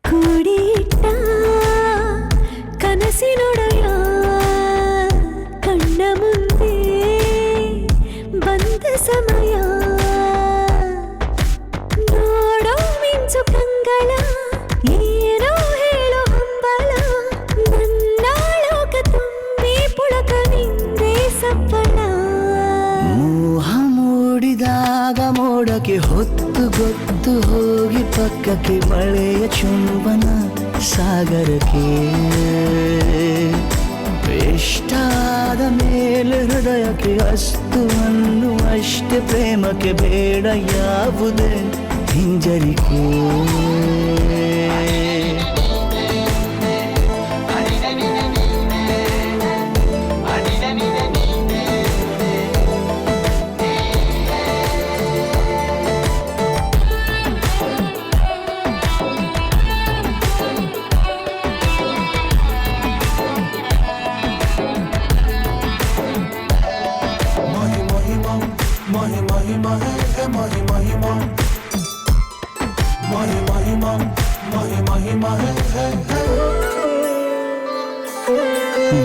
ಕೂಡಿಟ್ಟ ಕನಸಿನೊಡೆಯ ಕಣ್ಣ ಮುಂದೆ ಬಂದ ಸಮಯ ನೋಡೋ ಮಿಂಚು ಕಂಗಳ ಏನೋ ಹೇಳೋ ಹಂಬಲ ನನ್ನ ಲೋಕ ತುಂಬಿ ಪುಳಕ ನಿಂದೆ ಸಪ್ಪಳ ಮೋಹ ಮೂಡಿದಾಗ ಮೋಡಕ್ಕೆ ಹೊತ್ತು ಗೊತ್ತು ಹೋಗಿ ಪಕ್ಕಕ್ಕೆ ಮಳೆಯ ಚುಂಬನ ಸಾಗರಕ್ಕೆ ಇಷ್ಟಾದ ಮೇಲೆ ಹೃದಯಕ್ಕೆ ಅಸ್ತು ಅನ್ನುವಷ್ಟೇ ಪ್ರೇಮಕ್ಕೆ ಬೇಡ ಯಾವುದೇ ಹಿಂಜರಿಕೆ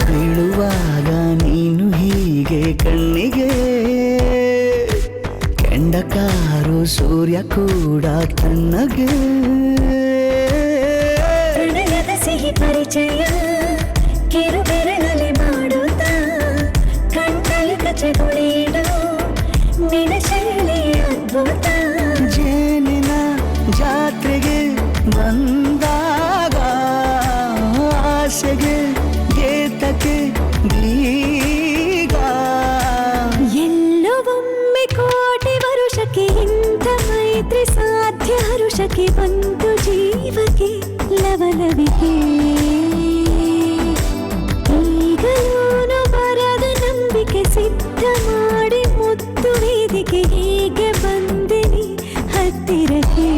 ಬೀಳುವಾಗ ನೀನು ಹೀಗೆ ಕಣ್ಣಿಗೆ ಕೆಂಡಕಾರು ಸೂರ್ಯ ಕೂಡ ತಣ್ಣಗೆ ಪ್ರಣಯದ ಸಿಹಿ ಪರಿಚಯ ಕಿರು ಬೆರಳಲ್ಲಿ ಮಾಡುತ್ತಾ ಕಣ್ಣಲ್ಲಿ ಕಚಗುಳಿಡು ನಿನ ಶೈಲಿ ಅದ್ಭುತ ಜೇನಿನ ಜಾತ್ರೆಗೆ ಬಂದಾಗ ಆಸೆಗೆ ಗೇತಕ್ಕೆ ಬೀಗ ಎಲ್ಲವೊಮ್ಮೆ ಕೋಟಿ ವರುಷಕ್ಕೆ ಇಂಥ ಮೈತ್ರಿ ಸಾಧ್ಯ ಹರುಷಕ್ಕೆ ಬಂತು ಜೀವಕ್ಕೆ ಲವಲವಿಕೆ ಈಗಲೂನು ಬರದ ನಂಬಿಕೆ ಸಿದ್ಧ ಮಾಡಿ ಮುತ್ತು ವೇದಿಕೆ ಹೀಗೆ ಬಂದಿನಿ ಹತ್ತಿರಕ್ಕೆ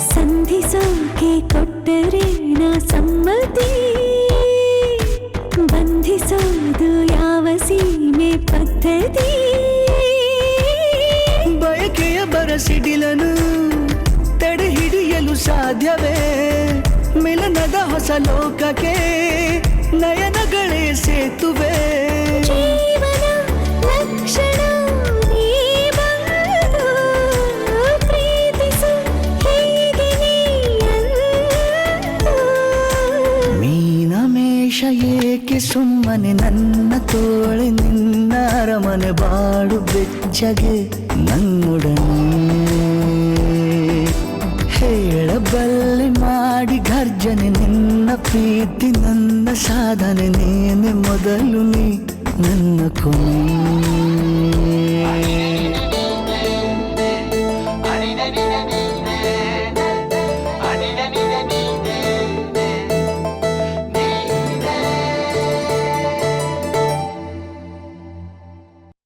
ಸಂಧಿಸೋಕೆ ಕೊಟ್ಟರೆ ನಾ ಸಮ್ಮತಿ ಬಂಧಿಸೋದು ಯಾವ ಸೀಮೆ ಪದ್ಧತಿ ಬಯಕೆಯ ಬರಸಿಡಿಲನು ತಡೆ ಹಿಡಿಯಲು ಸಾಧ್ಯವೇ ಮಿಲನದ ಹೊಸ ಲೋಕಕ್ಕೆ ನಯನಗಳೇ ಸೇತುವೆ ಜೀವನ ಲಕ್ಷಣ ನೀ ಬಂದು ಪ್ರೀತಿಸು ಹೀಗೆ ನೀ ಅಂದು. ಮೀನಮೇಷ ಏಕೆ ಸುಮ್ಮನೆ ನನ್ನ ತೋಳೆ ನಿನ್ನ ಅರಮನೆ ಬಾಡು ಬೆಚ್ಚಗೆ ನನ್ನೊಡನೆ ಹೇಳಬಲ್ಲೆ ಮಾಡಿ ಗರ್ಜನೆ ನಿನ್ನ ಪ್ರೀತಿ ನನ್ನ ಸಾಧನೆ ನೇನೆ ಮೊದಲು ನೀ ನನ್ನ ಕೊನೆ